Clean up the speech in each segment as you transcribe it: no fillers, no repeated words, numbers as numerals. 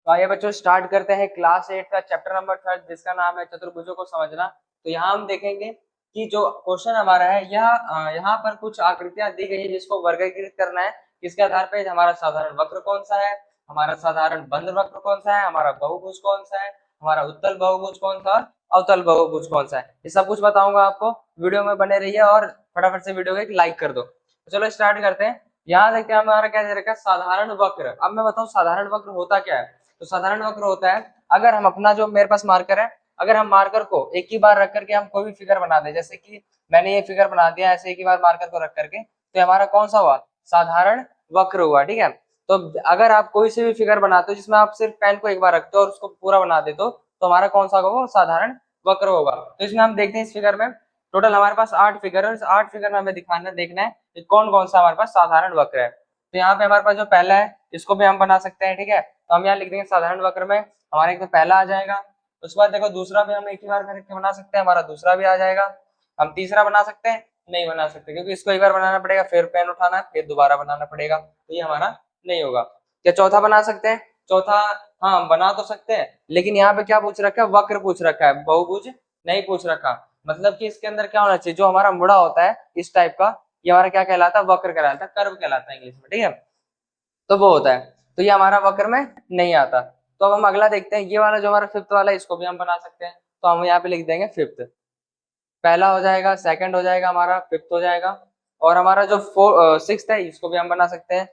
तो आइए बच्चों स्टार्ट करते हैं क्लास 8 का चैप्टर नंबर 3 जिसका नाम है चतुर्भुजों को समझना। तो यहाँ हम देखेंगे कि जो क्वेश्चन हमारा है यह यहाँ पर कुछ आकृतियां दी गई है जिसको वर्गीकृत करना है। किसके आधार पर हमारा साधारण वक्र कौन सा है, हमारा साधारण बंद वक्र कौन सा है, हमारा बहुभुज कौन सा है, हमारा उत्तल बहुभुज कौन सा है, अवतल बहुभुज कौन सा है, ये सब कुछ बताऊंगा आपको। वीडियो में बने रहिए और फटाफट से वीडियो को एक लाइक कर दो। तो चलो स्टार्ट करते हैं। यहाँ देखते हैं हमारा क्या दे रखा है, साधारण वक्र। अब मैं बताऊं साधारण वक्र होता क्या है। तो साधारण वक्र होता है अगर हम अपना जो मेरे पास मार्कर है, अगर हम मार्कर को एक ही बार रख करके हम कोई भी फिगर बना दे, जैसे कि मैंने ये फिगर बना दिया ऐसे एक ही बार मार्कर को रख करके, तो हमारा कौन सा हुआ, साधारण वक्र हुआ। ठीक है। तो अगर आप कोई से भी फिगर बनाते हो जिसमें आप सिर्फ पेन को एक बार रखते हो और उसको पूरा बना देते हो, तो हमारा कौन सा होगा, वो साधारण वक्र होगा। तो इसमें हम देखते हैं इस फिगर में टोटल हमारे पास 8 फिगर है। इस 8 फिगर में हमें दिखाना देखना है कि कौन कौन सा हमारे पास साधारण वक्र है। तो यहाँ पे हमारे पास जो पहला है इसको भी हम बना सकते हैं। ठीक है। तो हम यहाँ लिख देंगे साधारण वक्र में हमारा एक तो पहला आ जाएगा। उसके बाद देखो दूसरा भी हम एक ही बार करके बना सकते हैं, हमारा दूसरा भी आ जाएगा। हम तीसरा बना सकते हैं, नहीं बना सकते क्योंकि इसको एक बार बनाना पड़ेगा, फिर पेन उठाना फिर दोबारा बनाना पड़ेगा, तो ये हमारा नहीं होगा। क्या चौथा बना सकते हैं, चौथा हाँ बना तो सकते हैं, लेकिन यहाँ पे क्या पूछ रखा है, वक्र पूछ रखा है, बहुभुज नहीं पूछ रखा। मतलब कि इसके अंदर क्या होना चाहिए, जो हमारा मुड़ा होता है इस टाइप का, ये हमारा क्या कहलाता है, वक्र कहलाता है, कर्व कहलाता है इंग्लिश में। ठीक है। तो वो होता है, तो ये हमारा वक्र में नहीं आता। तो अब हम अगला देखते हैं, ये वाला जो हमारा फिफ्थ वाला है इसको भी हम बना सकते हैं। तो हम यहाँ पे लिख देंगे फिफ्थ, पहला हो जाएगा, सेकंड हो जाएगा, हमारा फिफ्थ हो जाएगा। और हमारा जो सिक्स्थ है इसको भी हम बना सकते हैं,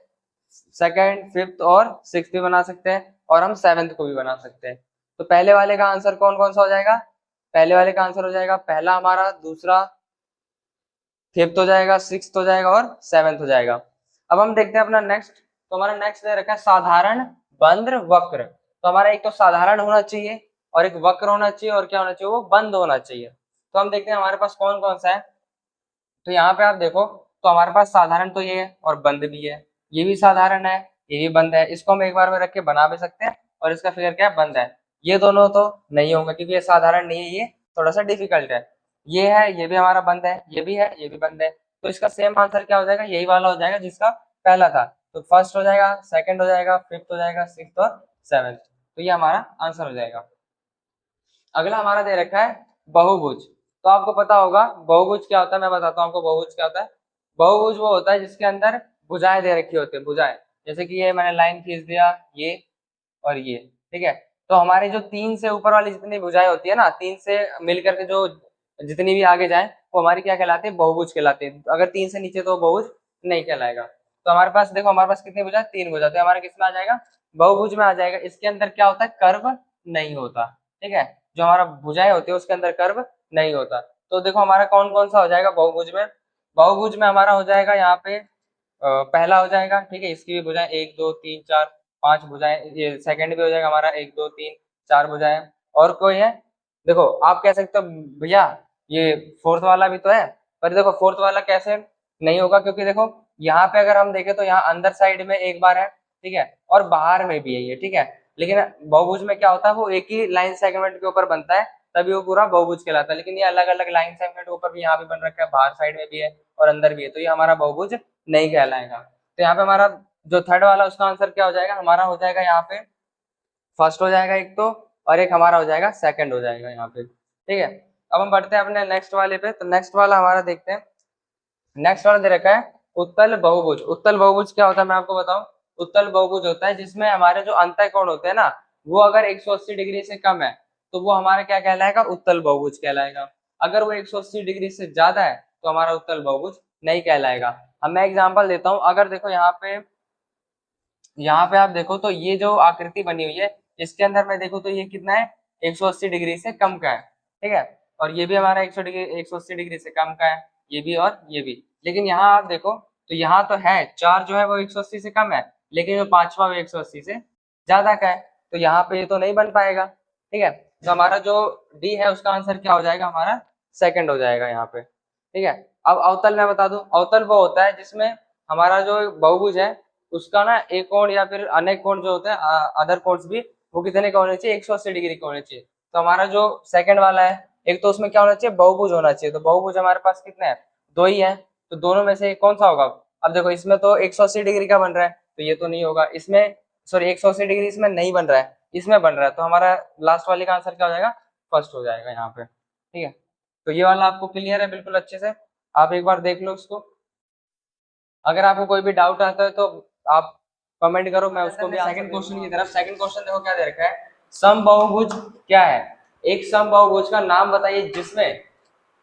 सेकंड फिफ्थ और सिक्स्थ भी बना सकते हैं, और हम सेवेंथ को भी बना सकते हैं। तो पहले वाले का आंसर कौन कौन सा हो जाएगा, पहले वाले का आंसर हो जाएगा पहला हमारा, दूसरा फिफ्थ हो जाएगा, सिक्स्थ हो जाएगा और सेवेंथ हो जाएगा। अब हम देखते हैं अपना नेक्स्ट। तो हमारा नेक्स्ट दे रखा है साधारण बंद वक्र। तो हमारा एक तो साधारण होना चाहिए और एक वक्र होना चाहिए, और क्या होना चाहिए, वो बंद होना चाहिए। तो हम देखते हैं हमारे पास कौन कौन सा है। तो यहाँ पे आप देखो तो हमारे पास साधारण तो ये है और बंद भी है, ये भी साधारण है, ये भी बंद है। इसको हम एक बार में रख के बना भी सकते हैं और इसका फिगर क्या है, बंद है। ये दोनों तो नहीं होंगे क्योंकि ये साधारण नहीं है, ये थोड़ा सा डिफिकल्ट है। ये है, ये भी हमारा बंद है, ये भी है, ये भी बंद है। तो इसका सेम आंसर क्या हो जाएगा, यही वाला हो जाएगा जिसका पहला था। तो फर्स्ट हो जाएगा, सेकंड हो जाएगा, फिफ्थ हो जाएगा, सिक्स्थ और सेवेंथ। तो ये हमारा आंसर हो जाएगा। अगला हमारा दे रखा है बहुभुज। तो आपको पता होगा बहुभुज क्या होता है, मैं बताता हूँ आपको बहुभुज क्या होता है। बहुभुज वो होता है जिसके अंदर भुजाएं दे रखी होती है, भुजाएं। जैसे कि ये मैंने लाइन खींच दिया, ये और ये। ठीक है। तो हमारी जो 3 से ऊपर वाली जितनी भुजाएं होती है ना, 3 से मिलकर के जो जितनी भी आगे जाए वो हमारी क्या कहलाती है, बहुभुज कहलाती है। अगर 3 से नीचे तो बहुभुज नहीं कहलाएगा। तो हमारे पास देखो, हमारे पास कितनी भुजा, 3 भुजा, तो हमारा किस में आ जाएगा, बहुभुज में आ जाएगा। इसके अंदर क्या होता है, कर्व नहीं होता। ठीक है। जो हमारा भुजाएं होती है उसके अंदर कर्व नहीं होता। तो देखो हमारा कौन कौन सा हो जाएगा बहुभुज में। बहुभुज में हमारा हो जाएगा यहाँ पे पहला हो जाएगा। ठीक है। इसकी भी भुजाएं 1 2 3 4 5 भुजाएं। ये सेकंड भी हो जाएगा हमारा 1 2 3 4 भुजाएं। और कोई है, देखो आप कह सकते हो भैया ये फोर्थ वाला भी तो है, पर देखो फोर्थ वाला कैसे नहीं होगा, क्योंकि देखो यहाँ पे अगर हम देखें तो यहाँ अंदर साइड में एक बार है, ठीक है, और बाहर में भी है ये। ठीक है। लेकिन बहुभुज में क्या होता है, वो एक ही लाइन सेगमेंट के ऊपर बनता है, तभी वो पूरा बहुभुज कहलाता है। लेकिन ये अलग अलग लाइन सेगमेंट के ऊपर भी यहाँ भी बन रखा है, बाहर साइड में भी है और अंदर भी है, तो ये हमारा बहुभुज नहीं कहलाएगा। तो यहाँ पे हमारा जो थर्ड वाला उसका आंसर क्या हो जाएगा, हमारा हो जाएगा यहाँ पे फर्स्ट हो जाएगा एक तो, और एक हमारा हो जाएगा सेकंड हो जाएगा यहाँ पे। ठीक है। अब हम बढ़ते हैं अपने नेक्स्ट वाले पे। तो नेक्स्ट वाला हमारा देखते हैं। नेक्स्ट वाला दे रखा है उत्तल बहुभुज। उत्तल बहुभुज क्या होता है मैं आपको बताऊं। उत्तल बहुभुज होता है जिसमें हमारे जो अंतः कोण होते हैं ना, वो अगर 180 डिग्री से कम है तो वो हमारा क्या कहलाएगा, उत्तल बहुभुज कहलाएगा। अगर वो 180 डिग्री से ज्यादा है तो हमारा उत्तल बहुभुज नहीं कहलाएगा। अब मैं एग्जांपल देता हूँ। अगर देखो यहाँ पे आप देखो तो ये जो आकृति बनी हुई है इसके अंदर मैं देखो तो ये कितना है, 180 डिग्री से कम का है। ठीक है। और ये भी हमारा 180 डिग्री से कम का है, ये भी और ये भी। लेकिन यहाँ आप देखो तो यहाँ तो है 4 जो है वो 180 से कम है, लेकिन जो पांचवा वो 180 से ज्यादा का है, तो यहाँ पे ये तो नहीं बन पाएगा। ठीक है। तो हमारा जो डी है उसका आंसर क्या हो जाएगा, हमारा सेकंड हो जाएगा यहाँ पे। ठीक है। अब अवतल मैं बता दूं, अवतल वो होता है जिसमें हमारा जो बहुभुज है उसका ना एक कोण या फिर अनेक कोण जो होते हैं, अदर कोण्स भी, वो कितने का होने चाहिए, 180 डिग्री का होने चाहिए। तो हमारा जो सेकंड वाला है, एक तो उसमें क्या होना चाहिए, बहुभुज होना चाहिए। तो बहुभुज हमारे पास कितने हैं, 2 ही है। तो दोनों में से कौन सा होगा। अब देखो इसमें तो 180 डिग्री का बन रहा है, तो ये तो नहीं होगा। इसमें सॉरी 180 डिग्री इसमें नहीं बन रहा है, इसमें बन रहा है, तो हमारा लास्ट वाले का आंसर क्या हो जाएगा, फर्स्ट हो जाएगा यहाँ पे। ठीक है, तो ये वाला आपको क्लियर है बिल्कुल अच्छे से, आप एक बार देख लो इसको। अगर आपको कोई भी डाउट आता है तो आप कमेंट करो, मैं उसको भी। सेकंड क्वेश्चन की तरफ, सेकंड क्वेश्चन देखो क्या दे रखा है, समबाहुभुज क्या है। एक समबाहुभुज का नाम बताइए जिसमें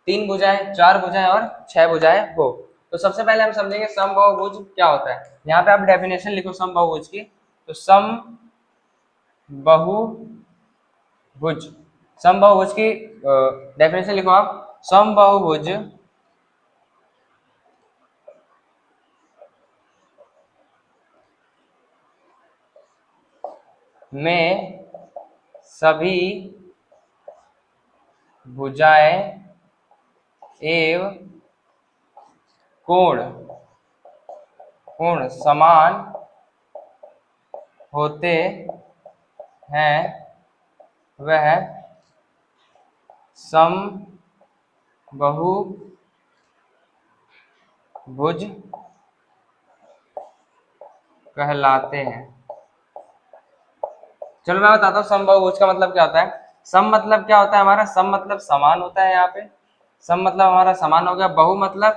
3 भुजाएं, 4 भुजाएं और 6 भुजाएं हो। तो सबसे पहले हम समझेंगे समबाहुभुज क्या होता है। यहाँ पे आप डेफिनेशन लिखो समबाहुभुज की, तो समबाहुभुज, समबाहुभुज की डेफिनेशन लिखो आप, समबाहुभुज में सभी भुजाएं एवं कोण समान होते हैं, वह समबाहुभुज कहलाते हैं। चलो मैं बताता हूँ समबाहुभुज का मतलब क्या होता है। सम मतलब क्या होता है हमारा, सम मतलब समान होता है, यहाँ पे सम मतलब हमारा समान हो गया। बहु मतलब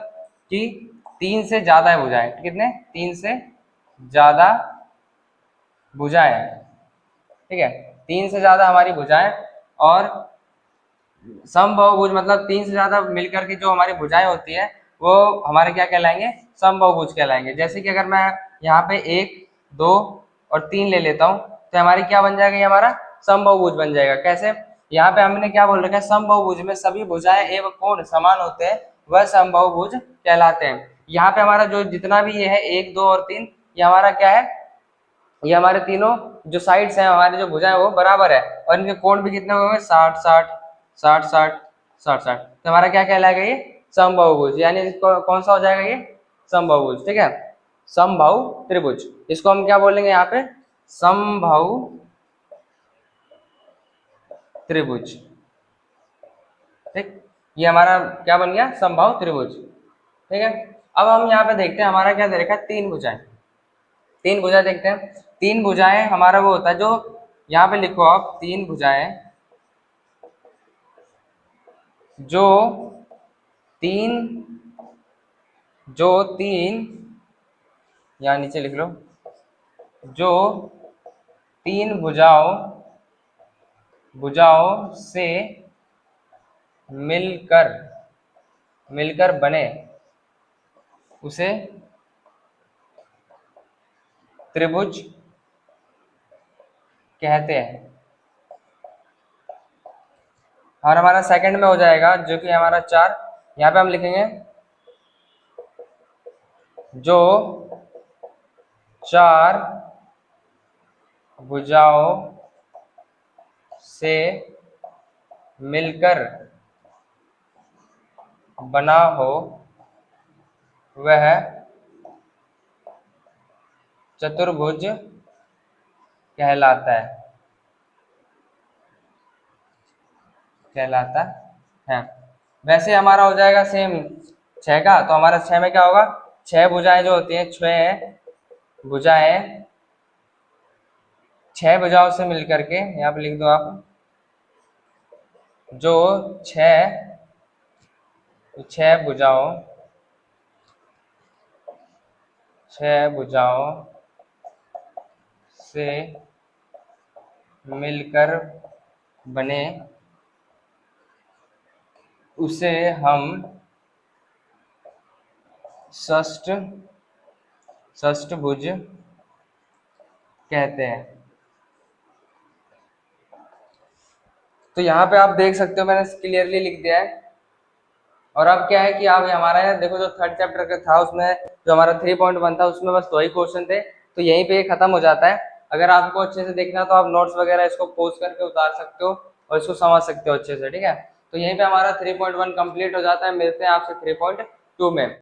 कि 3 से ज्यादा भुजाएं, कितने, 3 से ज्यादा भुजाएं, ठीक है, 3 से ज्यादा हमारी भुजाएं। और समबाहुभुज मतलब 3 से ज्यादा मिलकर के जो हमारी भुजाएं होती है वो हमारे क्या कहलाएंगे, समबाहुभुज कहलाएंगे। जैसे कि अगर मैं यहाँ पे 1, 2 और 3 ले लेता हूँ तो हमारी क्या बन जाएगा, ये हमारा समबाहुभुज बन जाएगा। कैसे, यहाँ पे हमने क्या बोल रखा है, समबाहुभुज में सभी भुजाएं एवं कोण समान होते हैं, वह समबाहुभुज कहलाते हैं। यहाँ पे हमारा जो जितना भी ये है 1, 2 और 3, ये हमारा क्या है, ये हमारे तीनों जो साइड्स हैं, हमारी जो भुजाएं वो बराबर है, और इनके कोण भी कितने हुए, 60 60 60 60 60 60। तो हमारा क्या कहलाएगा, ये समबाहुभुज, यानी इसको कौन सा हो जाएगा, ये समबाहुभुज। ठीक है, समबाहु त्रिभुज, इसको हम क्या बोलेंगे यहाँ पे, समबाहु त्रिभुज। ठीक, ये हमारा क्या बन गया, समबाहु त्रिभुज। ठीक है, अब हम यहाँ पे देखते हैं हमारा क्या दे रखा है, 3 भुजाएं। 3 भुजाएं देखते हैं। 3 भुजाएं हमारा वो होता है जो, यहाँ पे लिखो आप, 3 भुजाएं जो तीन यहाँ नीचे लिख लो, जो 3 भुजाओं से मिलकर बने, उसे त्रिभुज कहते हैं। और हमारा सेकंड में हो जाएगा जो कि हमारा 4, यहाँ पे हम लिखेंगे जो 4 भुजाओं से मिलकर बना हो, वह चतुर्भुज कहलाता है। वैसे हमारा हो जाएगा सेम 6 का, तो हमारा 6 में क्या होगा, 6 भुजाएं जो होती हैं, 6 भुजाओं से मिलकर के, यहाँ पे लिख दो आप, जो 6 भुजाओं से मिलकर बने, उसे हम षष्ठभुज कहते हैं। तो यहाँ पे आप देख सकते हो मैंने क्लियरली लिख दिया है। और अब क्या है कि आप हमारा देखो जो थर्ड चैप्टर का था उसमें जो हमारा 3.1 था उसमें बस 2 ही क्वेश्चन थे, तो यहीं पे खत्म हो जाता है। अगर आपको अच्छे से देखना तो आप नोट्स वगैरह इसको पोस्ट करके उतार सकते हो और इसको समझ सकते हो अच्छे से। ठीक है, तो यहीं पे हमारा 3.1 कंप्लीट हो जाता है। मिलते हैं आपसे 3.2 में।